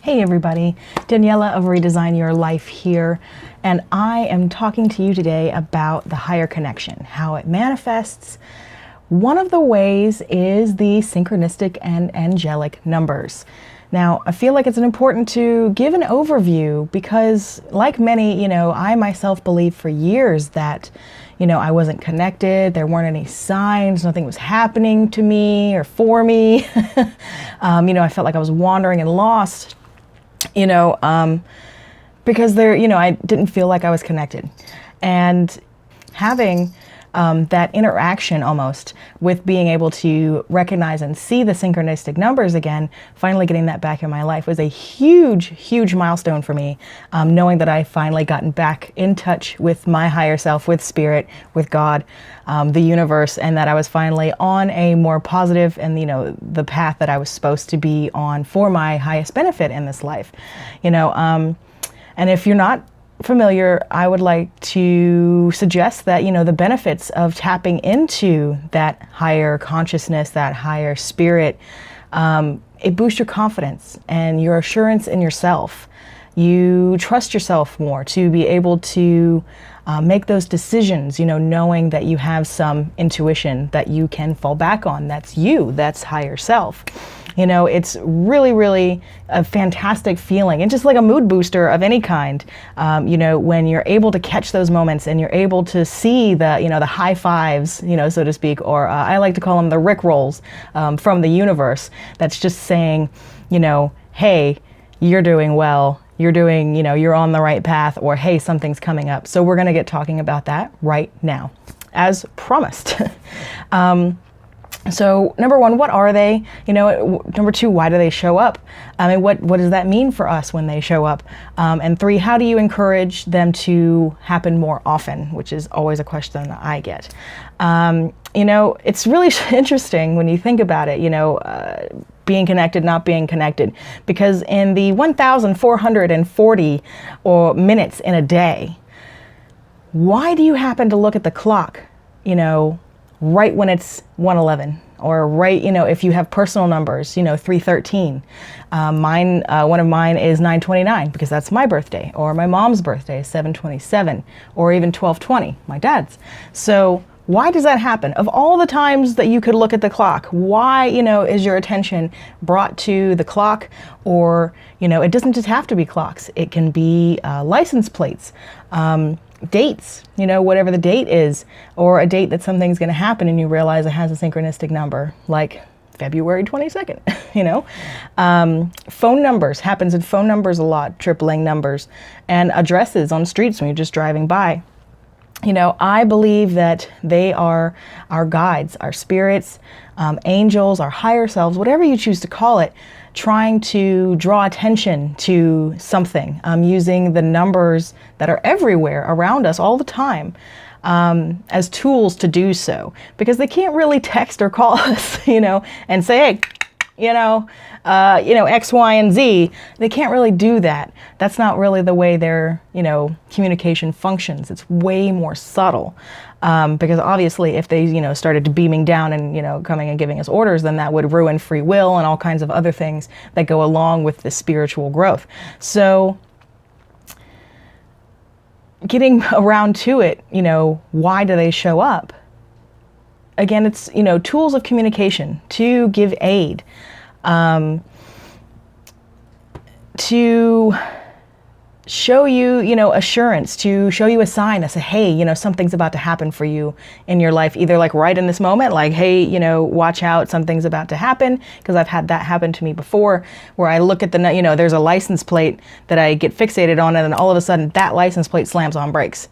Hey everybody, Daniela of ReDesign Your Life here, and I am talking to you today about the higher connection, how it manifests. One of the ways is the synchronistic and angelic numbers. Now, I feel like it's important to give an overview because like many, I myself believed for years that, I wasn't connected, there weren't any signs, nothing was happening to me or for me. I felt like I was wandering and lost. Because I didn't feel like I was connected. And having that interaction almost with being able to recognize and see the synchronistic numbers again, finally getting that back in my life was a huge, huge milestone for me, knowing that I finally gotten back in touch with my higher self, with spirit, with God, the universe, and that I was finally on a more positive and, the path that I was supposed to be on for my highest benefit in this life. And if you're not familiar, I would like to suggest that, the benefits of tapping into that higher consciousness, that higher spirit, it boosts your confidence and your assurance in yourself. You trust yourself more to be able to make those decisions, knowing that you have some intuition that you can fall back on. That's you, that's higher self. It's really, really a fantastic feeling and just like a mood booster of any kind, when you're able to catch those moments and you're able to see the, the high fives, so to speak, or I like to call them the Rick rolls from the universe. That's just saying, hey, you're doing well. You're doing, you're on the right path, or hey, something's coming up. So we're going to get talking about that right now, as promised. So number one, what are they? Number two, why do they show up? What does that mean for us when they show up? And three, how do you encourage them to happen more often, which is always a question that I get. It's really interesting when you think about it, being connected, not being connected, because in the 1,440 minutes in a day, why do you happen to look at the clock, right when it's 1:11, or right, if you have personal numbers, 313. One of mine is 929 because that's my birthday, or my mom's birthday is 727, or even 1220, my dad's. So why does that happen? Of all the times that you could look at the clock, why, is your attention brought to the clock? Or, it doesn't just have to be clocks. It can be license plates, dates, whatever the date is, or a date that something's going to happen and you realize it has a synchronistic number, like February 22nd, phone numbers, happens in phone numbers a lot, tripling numbers, and addresses on streets when you're just driving by. I believe that they are our guides, our spirits, angels, our higher selves, whatever you choose to call it, trying to draw attention to something, using the numbers that are everywhere around us all the time as tools to do so, because they can't really text or call us, and say, hey, X, Y, and Z. They can't really do that. That's not really the way their, communication functions. It's way more subtle. Because obviously if they, started beaming down and, coming and giving us orders, then that would ruin free will and all kinds of other things that go along with the spiritual growth. So getting around to it, why do they show up? Again, it's, tools of communication to give aid, to show you, assurance, to show you a sign that say, hey, something's about to happen for you in your life, either like right in this moment, like, hey, watch out, something's about to happen, because I've had that happen to me before, where I look at the, there's a license plate that I get fixated on, and then all of a sudden that license plate slams on brakes,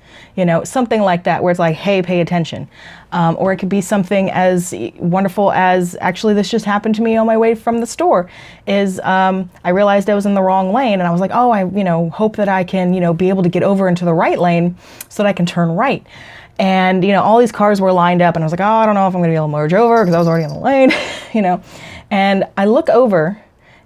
something like that, where it's like, hey, pay attention. Or it could be something as wonderful as, actually, this just happened to me on my way from the store, is I realized I was in the wrong lane, and I was like, oh, I hope that I can, be able to get over into the right lane so that I can turn right. And, all these cars were lined up, and I was like, oh, I don't know if I'm going to be able to merge over because I was already in the lane, And I look over,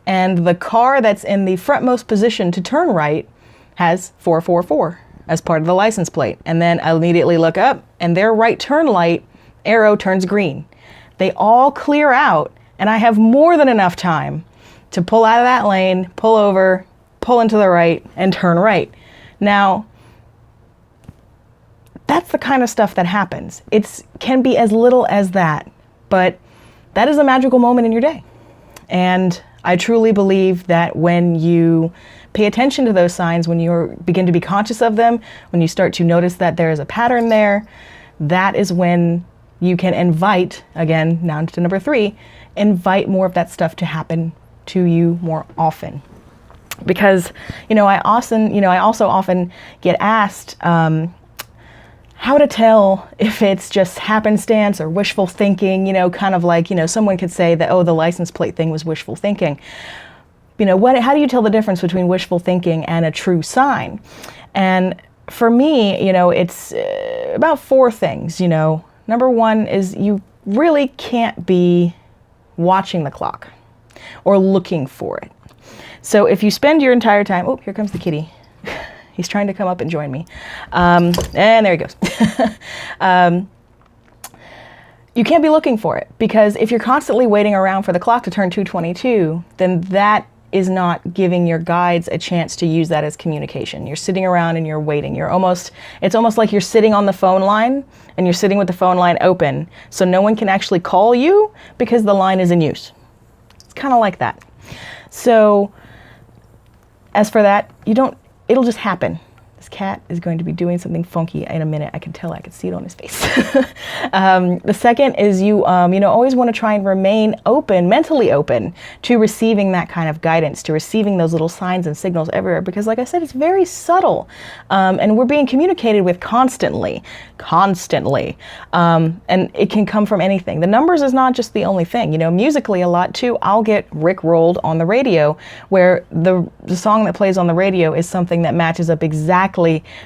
and the car that's in the frontmost position to turn right has 444. As part of the license plate. And then I immediately look up, and their right turn light arrow turns green. They all clear out, and I have more than enough time to pull out of that lane, pull over, pull into the right, and turn right. Now, that's the kind of stuff that happens. It can be as little as that, but that is a magical moment in your day. And I truly believe that when you pay attention to those signs, when you begin to be conscious of them, when you start to notice that there is a pattern there, that is when you can invite, again, now to number 3, invite more of that stuff to happen to you more often. Because, I also often get asked, how to tell if it's just happenstance or wishful thinking, kind of like, someone could say that, oh, the license plate thing was wishful thinking. How do you tell the difference between wishful thinking and a true sign? And for me, it's about 4 things, Number 1 is you really can't be watching the clock or looking for it. So if you spend your entire time, oh, here comes the kitty. He's trying to come up and join me. And there he goes. You can't be looking for it, because if you're constantly waiting around for the clock to turn 2:22, then that is not giving your guides a chance to use that as communication. You're sitting around and you're waiting. It's almost like you're sitting on the phone line and you're sitting with the phone line open, so no one can actually call you because the line is in use. It's kind of like that. So as for that, it'll just happen. This cat is going to be doing something funky in a minute. I can see it on his face. The second is you always want to try and remain open, mentally open to receiving that kind of guidance, to receiving those little signs and signals everywhere, because like I said, it's very subtle. And we're being communicated with constantly. And it can come from anything. The numbers is not just the only thing. Musically a lot too, I'll get rickrolled on the radio, where the song that plays on the radio is something that matches up exactly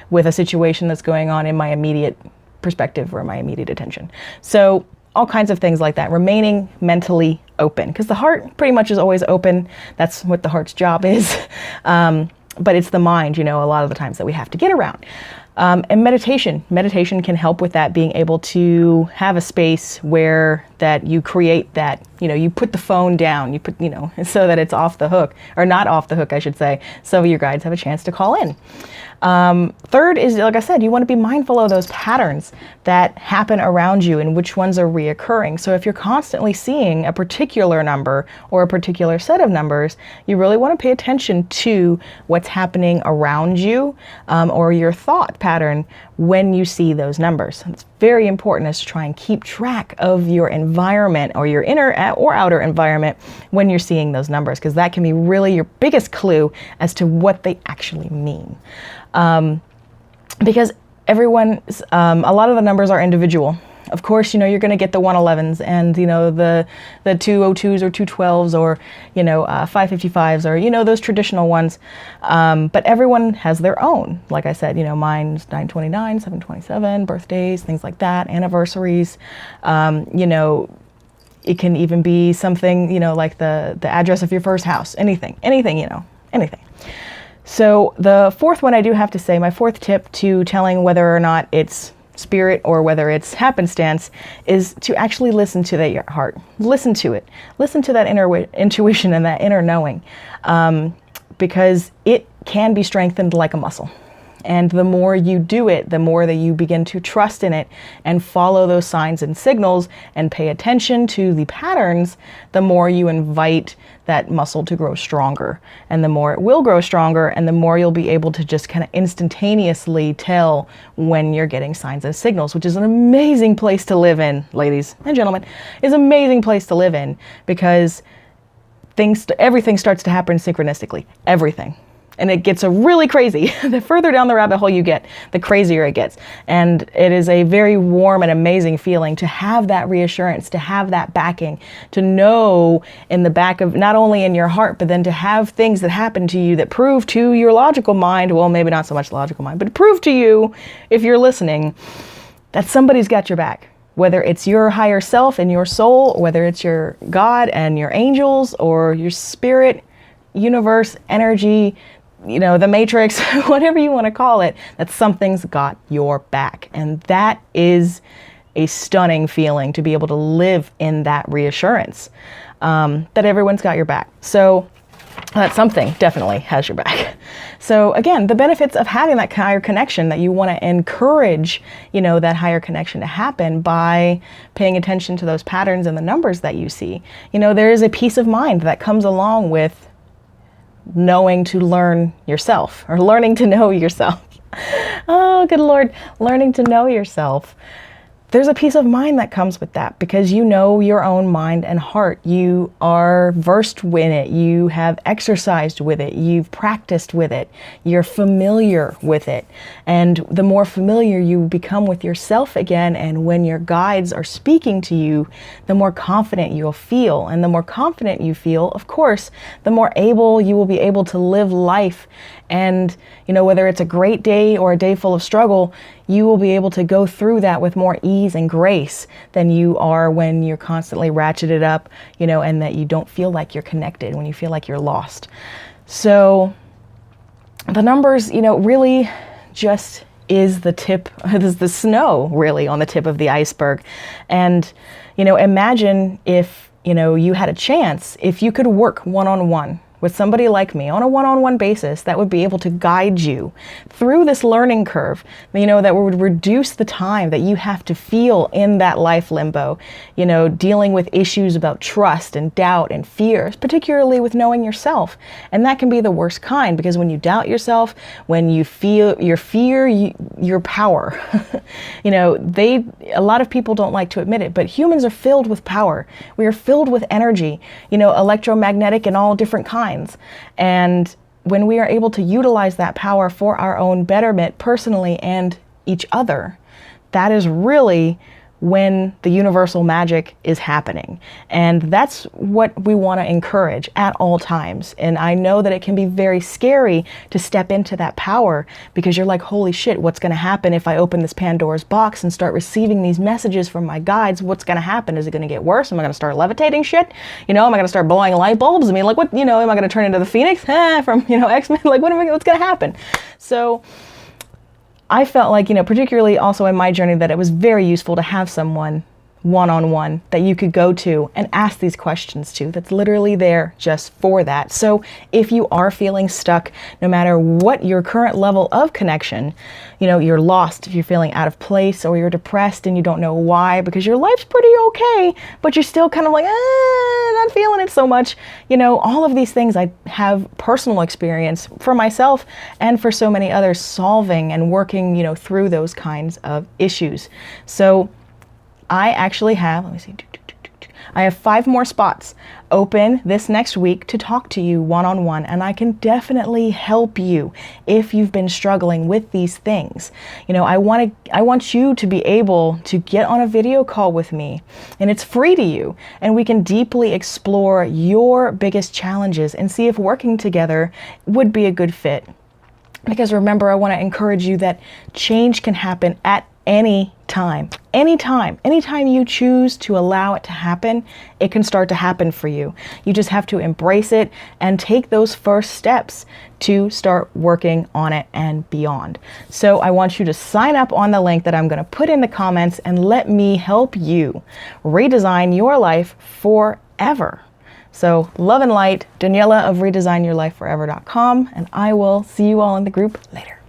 with a situation that's going on in my immediate perspective or my immediate attention. So all kinds of things like that, remaining mentally open, because the heart pretty much is always open. That's what the heart's job is. But it's the mind, a lot of the times that we have to get around. And meditation can help with that, being able to have a space where that you create that, you put the phone down, so that it's off the hook, or not off the hook, I should say, so your guides have a chance to call in. Third is, like I said, you want to be mindful of those patterns that happen around you and which ones are reoccurring. So if you're constantly seeing a particular number or a particular set of numbers, you really want to pay attention to what's happening around you, or your thought pattern when you see those numbers. It's very important is to try and keep track of your environment, or your inner or outer environment, when you're seeing those numbers, because that can be really your biggest clue as to what they actually mean. Because a lot of the numbers are individual. Of course, you're going to get the 111s and, the 202s or 212s or, 555s or, those traditional ones. But everyone has their own. Like I said, mine's 929, 727, birthdays, things like that, anniversaries. It can even be something, like the address of your first house, anything. So the fourth one, I do have to say, my fourth tip to telling whether or not it's spirit or whether it's happenstance, is to actually listen to that heart. Listen to it. Listen to that inner intuition and that inner knowing, because it can be strengthened like a muscle. And the more you do it, the more that you begin to trust in it and follow those signs and signals and pay attention to the patterns, the more you invite that muscle to grow stronger. And the more it will grow stronger, and the more you'll be able to just kind of instantaneously tell when you're getting signs and signals, which is an amazing place to live in, ladies and gentlemen. It's an amazing place to live in, because everything starts to happen synchronistically. Everything. And it gets really crazy. The further down the rabbit hole you get, the crazier it gets. And it is a very warm and amazing feeling to have that reassurance, to have that backing, to know in the back of, not only in your heart, but then to have things that happen to you that prove to your logical mind, well, maybe not so much logical mind, but prove to you, if you're listening, that somebody's got your back. Whether it's your higher self and your soul, or whether it's your God and your angels, or your spirit, universe, energy, the matrix, whatever you want to call it, that something's got your back. And that is a stunning feeling, to be able to live in that reassurance, that everyone's got your back. So that something definitely has your back. So again, the benefits of having that higher connection, that you want to encourage, that higher connection to happen by paying attention to those patterns and the numbers that you see. There is a peace of mind that comes along with knowing to learn yourself, or learning to know yourself. Oh, good Lord, learning to know yourself. There's a peace of mind that comes with that, because you know your own mind and heart. You are versed in it. You have exercised with it. You've practiced with it. You're familiar with it. And the more familiar you become with yourself again, and when your guides are speaking to you, the more confident you'll feel. And the more confident you feel, of course, the more able you will be able to live life. And, whether it's a great day or a day full of struggle, you will be able to go through that with more ease and grace than you are when you're constantly ratcheted up, and that you don't feel like you're connected, when you feel like you're lost. So the numbers, really just is the tip, is the snow really on the tip of the iceberg. And, imagine if, you had a chance, if you could work one-on-one with somebody like me on a one-on-one basis that would be able to guide you through this learning curve, that would reduce the time that you have to feel in that life limbo, dealing with issues about trust and doubt and fears, particularly with knowing yourself. And that can be the worst kind, because when you doubt yourself, when you feel your fear, your power, a lot of people don't like to admit it, but humans are filled with power. We are filled with energy, electromagnetic and all different kinds. And when we are able to utilize that power for our own betterment personally and each other, that is really when the universal magic is happening. And that's what we want to encourage at all times. And I know that it can be very scary to step into that power, because you're like, holy shit, what's going to happen if I open this Pandora's box and start receiving these messages from my guides? What's going to happen? Is it going to get worse? Am I going to start levitating shit? Am I going to start blowing light bulbs? Am I going to turn into the Phoenix from, X-Men? What's going to happen? So I felt like, particularly also in my journey, that it was very useful to have someone one-on-one that you could go to and ask these questions to, that's literally there just for that. So if you are feeling stuck, no matter what your current level of connection, you're lost, if you're feeling out of place, or you're depressed and you don't know why, because your life's pretty okay, but you're still kind of like, not feeling it so much. All of these things I have personal experience for myself and for so many others, solving and working, through those kinds of issues. So I actually have, I have 5 more spots open this next week to talk to you one-on-one, and I can definitely help you if you've been struggling with these things. I want you to be able to get on a video call with me, and it's free to you, and we can deeply explore your biggest challenges and see if working together would be a good fit. Because remember, I want to encourage you that change can happen at any time. Anytime you choose to allow it to happen, it can start to happen for you. You just have to embrace it and take those first steps to start working on it and beyond. So I want you to sign up on the link that I'm going to put in the comments, and let me help you redesign your life forever. So love and light, Daniela of ReDesignYourLifeForever.com, and I will see you all in the group later.